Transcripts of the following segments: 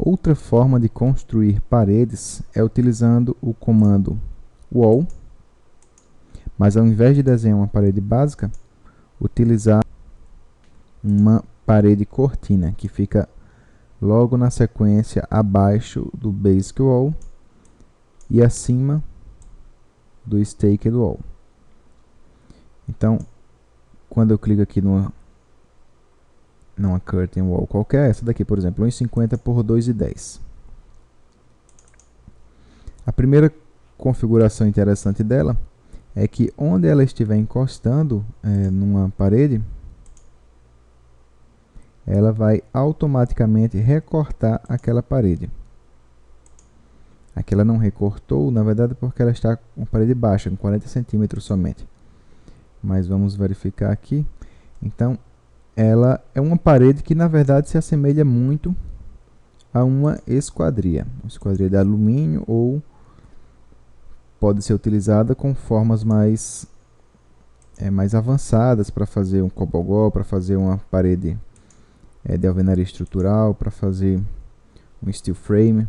Outra forma de construir paredes é utilizando o comando wall, mas ao invés de desenhar uma parede básica, utilizar uma parede cortina, que fica logo na sequência abaixo do Basic Wall e acima do Staked Wall. Então, quando eu clico aqui numa curtain wall qualquer, essa daqui, por exemplo, 1,50 por 2,10. A primeira configuração interessante dela é que onde ela estiver encostando numa parede, ela vai automaticamente recortar aquela parede. Aqui ela não recortou, na verdade, porque ela está com parede baixa, com 40 centímetros somente. Mas vamos verificar aqui. Então, ela é uma parede que, na verdade, se assemelha muito a uma esquadria. Uma esquadria de alumínio, ou pode ser utilizada com formas mais avançadas para fazer um cobogó, para fazer uma parede de alvenaria estrutural, para fazer um steel frame.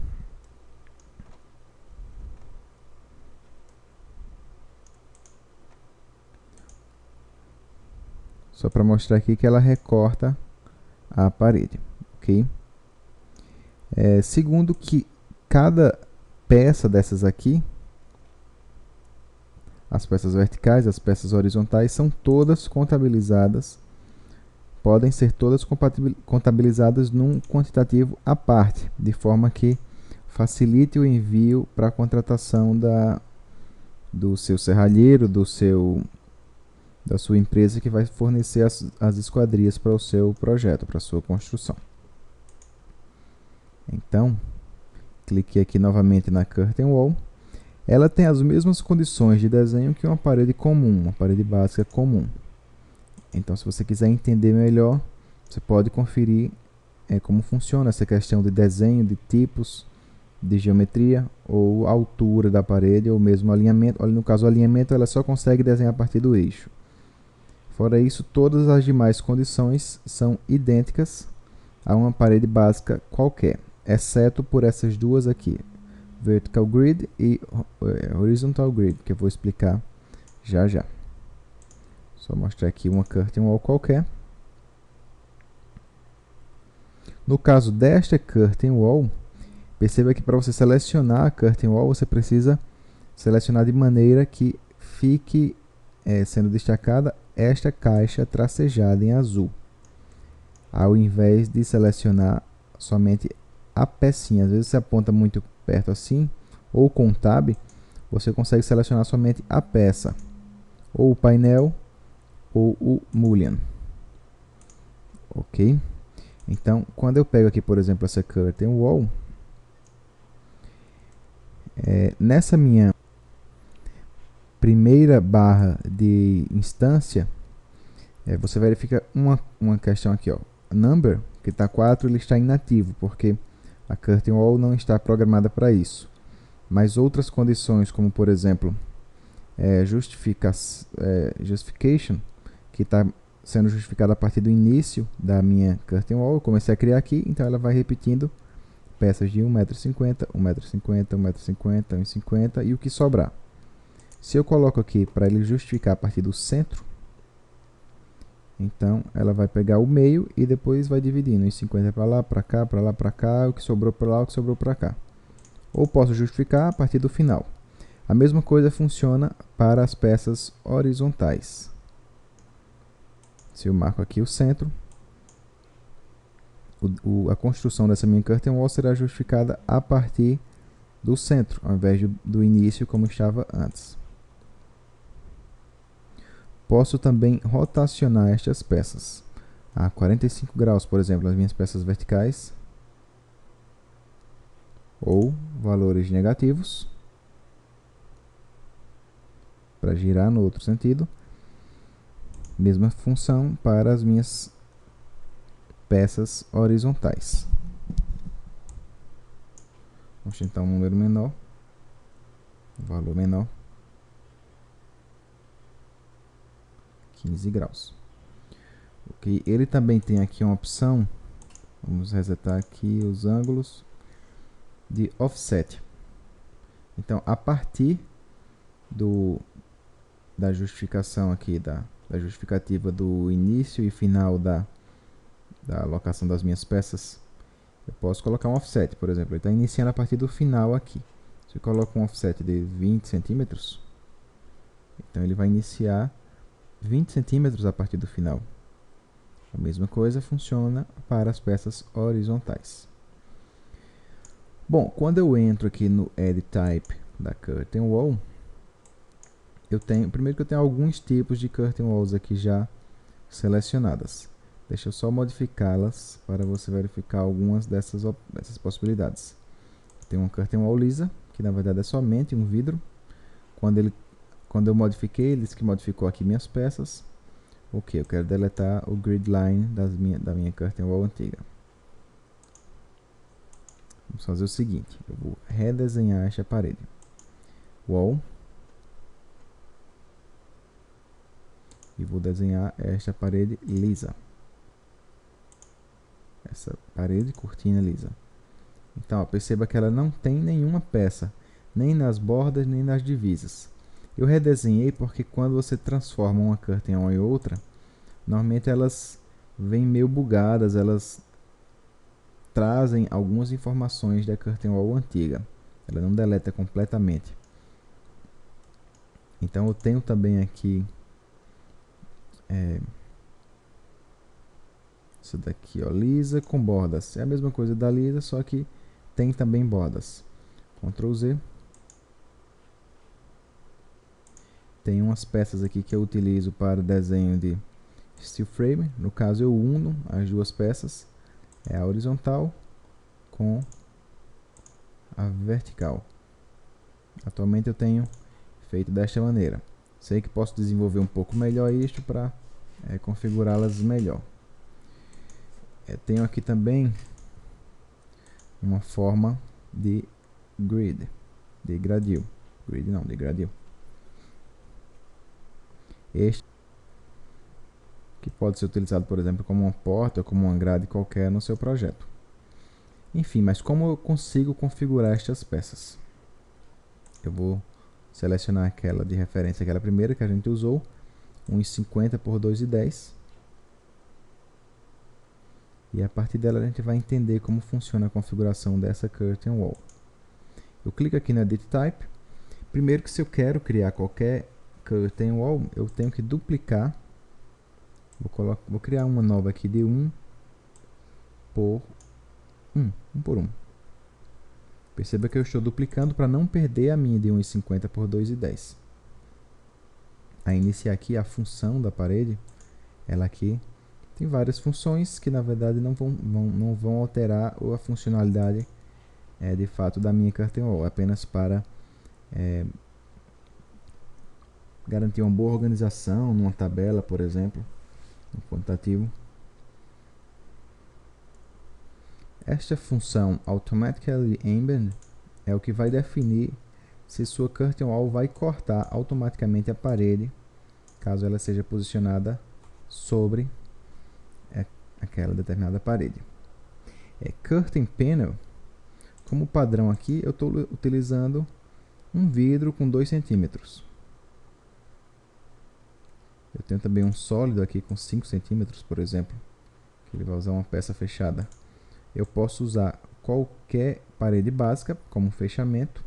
Só para mostrar aqui que ela recorta a parede, ok? Segundo que cada peça dessas aqui, as peças verticais, as peças horizontais, são todas contabilizadas, podem ser todas contabilizadas num quantitativo à parte, de forma que facilite o envio para a contratação do seu serralheiro, da sua empresa que vai fornecer as esquadrias para o seu projeto, para a sua construção. Então, cliquei aqui novamente na Curtain Wall. Ela tem as mesmas condições de desenho que uma parede comum, uma parede básica comum. Então, se você quiser entender melhor, você pode conferir como funciona essa questão de desenho, de tipos, de geometria, ou altura da parede, ou mesmo alinhamento. Olha, no caso, o alinhamento ela só consegue desenhar a partir do eixo. Fora isso, todas as demais condições são idênticas a uma parede básica qualquer, exceto por essas duas aqui, Vertical Grid e Horizontal Grid, que eu vou explicar já já. Só mostrar aqui uma Curtain Wall qualquer. No caso desta Curtain Wall, perceba que para você selecionar a Curtain Wall, você precisa selecionar de maneira que fique sendo destacada esta caixa tracejada em azul, ao invés de selecionar somente a pecinha. Às vezes você aponta muito perto assim, ou com o Tab, você consegue selecionar somente a peça, ou o painel, ou o mullion. Ok? Então, quando eu pego aqui, por exemplo, essa Curtain Wall, nessa minha primeira barra de instância, você verifica uma questão aqui, ó. Number, que está 4, ele está inativo, porque a Curtain Wall não está programada para isso. Mas outras condições, como por exemplo, justification, que está sendo justificada a partir do início da minha Curtain Wall, eu comecei a criar aqui, então ela vai repetindo peças de 1,50 m, 1,50 m, 1,50 m, 1,50 m e o que sobrar. Se eu coloco aqui para ele justificar a partir do centro, então ela vai pegar o meio e depois vai dividindo em 50 para lá, para cá, para lá, para cá, o que sobrou para lá, o que sobrou para cá. Ou posso justificar a partir do final. A mesma coisa funciona para as peças horizontais. Se eu marco aqui o centro, a construção dessa minha Curtain Wall será justificada a partir do centro, ao invés do início como estava antes. Posso também rotacionar estas peças a 45 graus, por exemplo, as minhas peças verticais, ou valores negativos, para girar no outro sentido. Mesma função para as minhas peças horizontais. Vamos tentar um número menor, um valor menor, 15 graus. Ok, ele também tem aqui uma opção, vamos resetar aqui os ângulos. de offset. Então, a partir da justificação aqui, da justificativa do início e final da alocação das minhas peças, eu posso colocar um offset, por exemplo. Ele está iniciando a partir do final aqui. Se eu coloco um offset de 20 centímetros, então ele vai iniciar 20 centímetros a partir do final. A mesma coisa funciona para as peças horizontais. Bom, quando eu entro aqui no Add Type da Curtain Wall, primeiro que eu tenho alguns tipos de Curtain Walls aqui já selecionadas. Deixa eu só modificá-las para você verificar algumas dessas possibilidades. Tem uma Curtain Wall lisa, que na verdade é somente um vidro. Quando eu modifiquei, ele disse que modificou aqui minhas peças. Ok, eu quero deletar o grid line da minha Curtain Wall antiga. Vamos fazer o seguinte, eu vou redesenhar esta parede. Wall. E vou desenhar esta parede lisa. Essa parede cortina lisa. Então, ó, perceba que ela não tem nenhuma peça, nem nas bordas, nem nas divisas. Eu redesenhei porque quando você transforma uma curtain wall em outra, normalmente elas vêm meio bugadas, elas trazem algumas informações da curtain wall antiga. Ela não deleta completamente. Então eu tenho também aqui isso daqui, ó, lisa com bordas. É a mesma coisa da lisa, só que tem também bordas. Ctrl Z. Tem umas peças aqui que eu utilizo para desenho de steel frame. No caso eu uno as duas peças, é a horizontal com a vertical. Atualmente eu tenho feito desta maneira. Sei que posso desenvolver um pouco melhor isto para configurá-las melhor. Tenho aqui também uma forma de grid, de gradil. Grid não, de gradil. Este que pode ser utilizado, por exemplo, como uma porta ou como uma grade qualquer no seu projeto. Enfim, mas como eu consigo configurar estas peças? Eu vou selecionar aquela de referência, aquela primeira que a gente usou, 1,50 por 2,10. E a partir dela a gente vai entender como funciona a configuração dessa curtain wall. Eu clico aqui no Edit Type. Primeiro que se eu quero criar qualquer curtain wall, eu tenho que duplicar. Vou criar uma nova aqui de 1 por 1. 1 por 1. Perceba que eu estou duplicando para não perder a minha de 1,50 por 2,10. A iniciar aqui a função da parede, ela aqui tem várias funções que na verdade não vão alterar a funcionalidade de fato da minha curtain wall, apenas para garantir uma boa organização numa tabela, por exemplo, um quantitativo. Esta função Automatically Embed é o que vai definir se sua curtain wall vai cortar automaticamente a parede, caso ela seja posicionada sobre aquela determinada parede. Curtain Panel, como padrão aqui, eu estou utilizando um vidro com 2 centímetros. Eu tenho também um sólido aqui com 5 centímetros, por exemplo, que ele vai usar uma peça fechada. Eu posso usar qualquer parede básica como fechamento.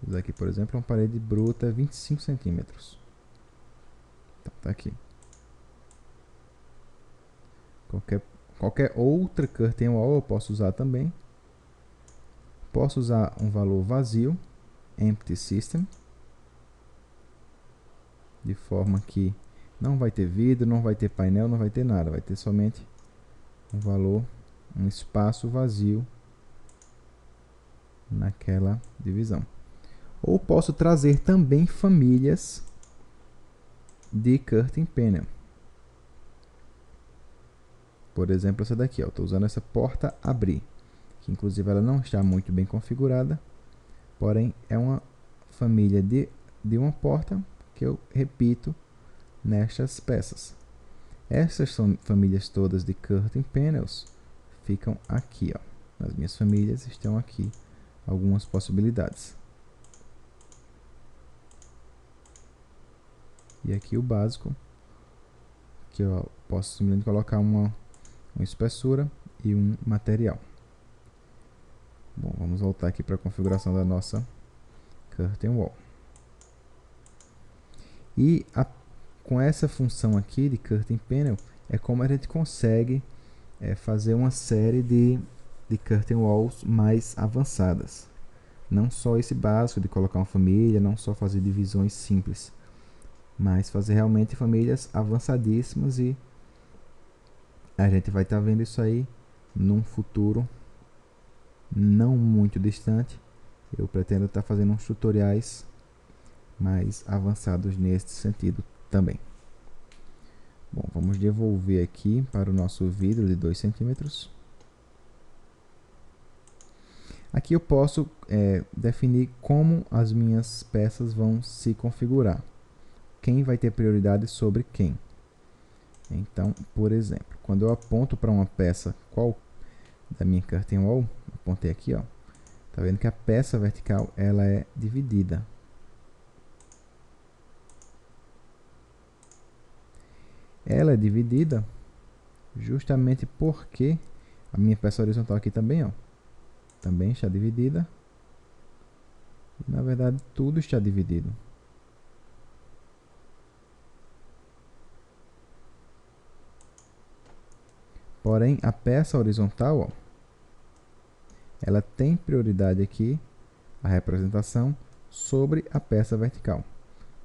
Vou usar aqui, por exemplo, uma parede bruta 25 centímetros. Então, tá aqui. Qualquer outra curtain wall eu posso usar também. Posso usar um valor vazio, Empty System, de forma que não vai ter vidro, não vai ter painel, não vai ter nada, vai ter somente um valor, um espaço vazio naquela divisão. Ou posso trazer também famílias de curtain panel. Por exemplo, essa daqui, eu estou usando essa porta abrir, que inclusive ela não está muito bem configurada, porém é uma família de uma porta que eu repito nestas peças. Essas são famílias todas de curtain panels ficam aqui, ó. nas minhas famílias, estão aqui algumas possibilidades. E aqui o básico, que eu posso simplesmente colocar uma espessura e um material. Bom, vamos voltar aqui para a configuração da nossa Curtain Wall. E com essa função aqui de Curtain Panel, é como a gente consegue fazer uma série de Curtain Walls mais avançadas. Não só esse básico de colocar uma família, não só fazer divisões simples, mas fazer realmente famílias avançadíssimas, e a gente vai estar vendo isso aí num futuro não muito distante. Eu pretendo estar fazendo uns tutoriais mais avançados nesse sentido também. Bom, vamos devolver aqui para o nosso vidro de 2 centímetros. Aqui eu posso definir como as minhas peças vão se configurar. Quem vai ter prioridade sobre quem. Então, por exemplo, quando eu aponto para uma peça qual da minha Curtain Wall, apontei aqui, ó, tá vendo que a peça vertical ela é dividida. Ela é dividida justamente porque a minha peça horizontal aqui também, ó, também está dividida. Na verdade, tudo está dividido. Porém, a peça horizontal, ó, ela tem prioridade aqui, a representação, sobre a peça vertical.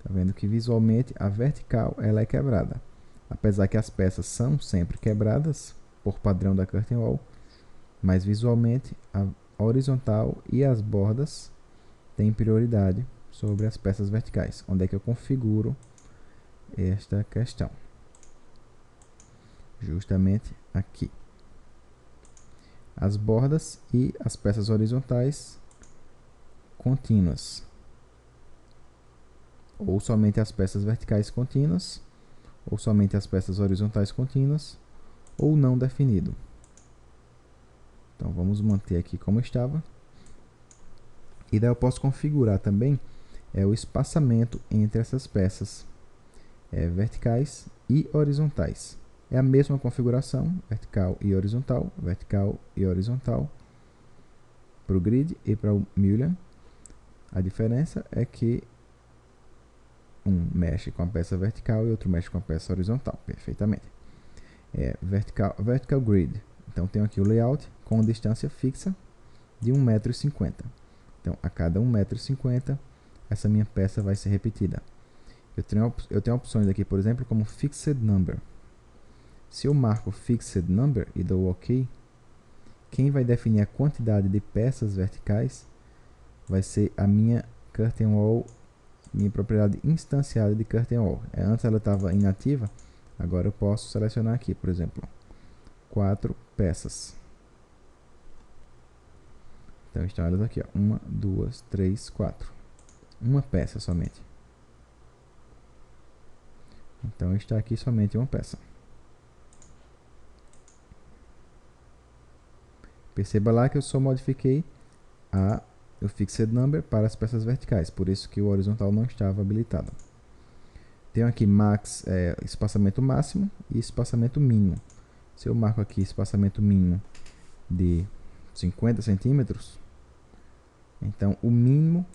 Tá vendo que visualmente a vertical ela é quebrada. Apesar que as peças são sempre quebradas, por padrão da Curtain Wall, mas visualmente a horizontal e as bordas têm prioridade sobre as peças verticais. Onde é que eu configuro esta questão? Justamente aqui. As bordas e as peças horizontais contínuas. Ou somente as peças verticais contínuas, ou somente as peças horizontais contínuas, ou não definido. Então vamos manter aqui como estava. E daí eu posso configurar também o espaçamento entre essas peças verticais e horizontais. É a mesma configuração, vertical e horizontal para o grid e para o Mullion. A diferença é que um mexe com a peça vertical e outro mexe com a peça horizontal, perfeitamente. Vertical Grid. Então tenho aqui o layout com distância fixa de 1,50 m. Então a cada 1,50 m essa minha peça vai ser repetida. Eu tenho opções aqui, por exemplo, como Fixed Number. Se eu marco Fixed Number e dou OK, quem vai definir a quantidade de peças verticais vai ser a minha Curtain Wall, minha propriedade instanciada de Curtain Wall. Antes ela estava inativa, agora eu posso selecionar aqui, por exemplo, 4 peças. Então estão elas aqui, ó, 1, 2, 3, 4. Uma peça somente. Então está aqui somente uma peça. Perceba lá que eu só modifiquei o Fixed Number para as peças verticais, por isso que o horizontal não estava habilitado. Tenho aqui espaçamento máximo e espaçamento mínimo. Se eu marco aqui espaçamento mínimo de 50 centímetros, então o mínimo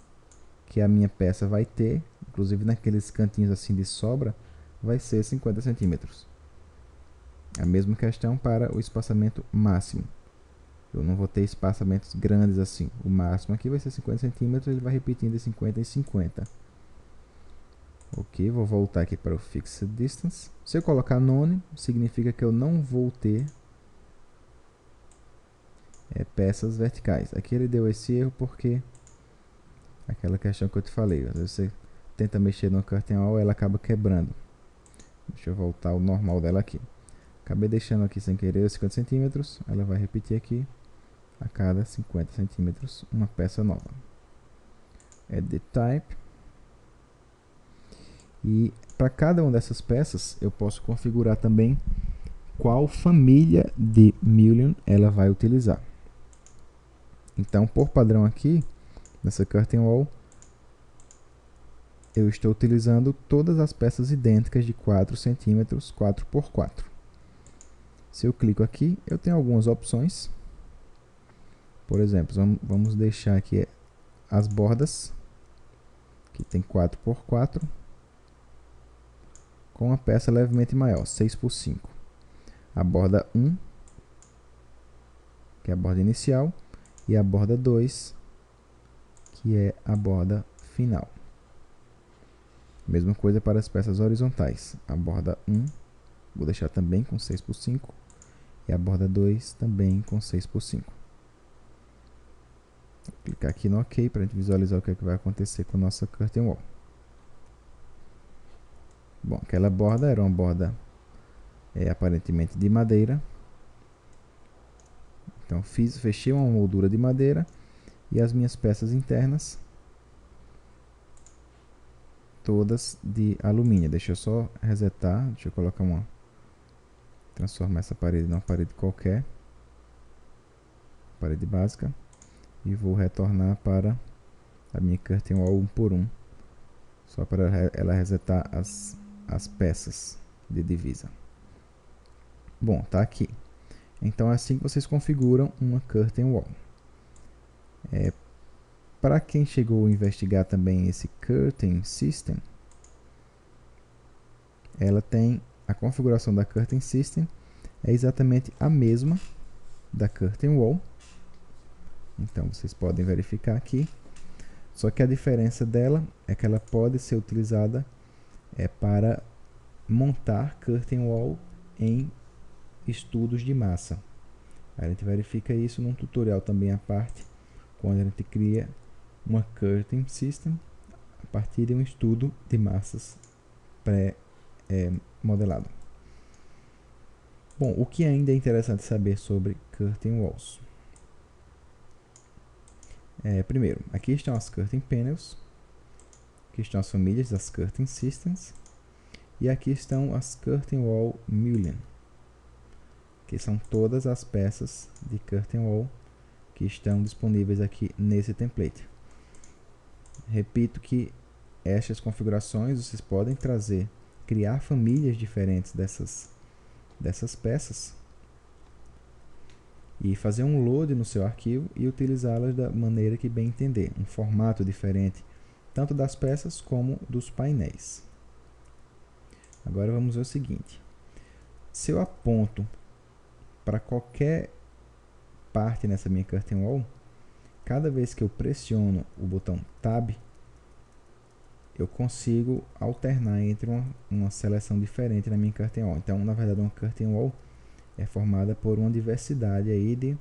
que a minha peça vai ter, inclusive naqueles cantinhos assim de sobra, vai ser 50 centímetros. A mesma questão para o espaçamento máximo. Eu não vou ter espaçamentos grandes assim. O máximo aqui vai ser 50 centímetros, ele vai repetindo de 50 em 50. Ok, vou voltar aqui para o Fixed Distance. Se eu colocar None, significa que eu não vou ter peças verticais. Aqui ele deu esse erro porque aquela questão que eu te falei. Às vezes você tenta mexer no Curtain Wall, ela acaba quebrando. Deixa eu voltar ao normal dela aqui. Acabei deixando aqui sem querer os 50 centímetros. Ela vai repetir aqui a cada 50 centímetros uma peça nova. Edit Type. E para cada uma dessas peças eu posso configurar também qual família de Mullion ela vai utilizar. Então, por padrão aqui, nessa Curtain Wall, eu estou utilizando todas as peças idênticas de 4 centímetros, 4 por 4. Se eu clico aqui, eu tenho algumas opções. Por exemplo, vamos deixar aqui as bordas, que tem 4 por 4, com uma peça levemente maior, 6 por 5. A borda 1, que é a borda inicial, e a borda 2, que é a borda final. Mesma coisa para as peças horizontais. A borda 1, vou deixar também com 6 por 5, e a borda 2 também com 6 por 5. Vou clicar aqui no OK para a gente visualizar o que, é que vai acontecer com a nossa Curtain Wall. Bom, aquela borda era uma borda aparentemente de madeira. Então fechei uma moldura de madeira e as minhas peças internas todas de alumínio. Deixa eu só resetar, deixa eu colocar transformar essa parede numa parede qualquer, parede básica, e vou retornar para a minha Curtain Wall 1 por 1, só para ela resetar as peças de divisa. Bom, tá aqui. Então é assim que vocês configuram uma Curtain Wall. Para quem chegou a investigar também esse Curtain System, ela tem a configuração da Curtain System, é exatamente a mesma da Curtain Wall. Então vocês podem verificar aqui. Só que a diferença dela é que ela pode ser utilizada para montar Curtain Wall em estudos de massa. A gente verifica isso num tutorial também à parte, quando a gente cria uma Curtain System a partir de um estudo de massas pré-modelado. Bom, o que ainda é interessante saber sobre Curtain Walls? Primeiro, aqui estão as Curtain Panels, aqui estão as famílias das Curtain Systems, e aqui estão as Curtain Wall Mullion, que são todas as peças de Curtain Wall que estão disponíveis aqui nesse template. Repito que estas configurações vocês podem criar famílias diferentes dessas peças e fazer um load no seu arquivo e utilizá-las da maneira que bem entender, um formato diferente tanto das peças como dos painéis. Agora vamos ver o seguinte: se eu aponto para qualquer parte nessa minha Curtain Wall, cada vez que eu pressiono o botão Tab, eu consigo alternar entre uma seleção diferente na minha Curtain Wall. Então, na verdade, uma Curtain Wall é formada por uma diversidade aí de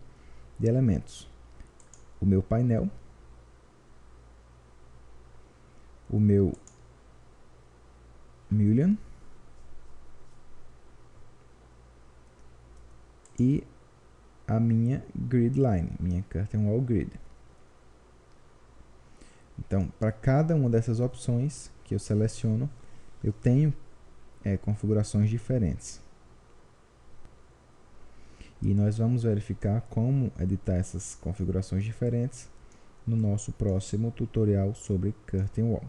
elementos. O meu painel, o meu Mullion e a minha Grid Line, minha Curtain Wall Grid. Então, para cada uma dessas opções que eu seleciono, eu tenho configurações diferentes. E nós vamos verificar como editar essas configurações diferentes no nosso próximo tutorial sobre Curtain Wall.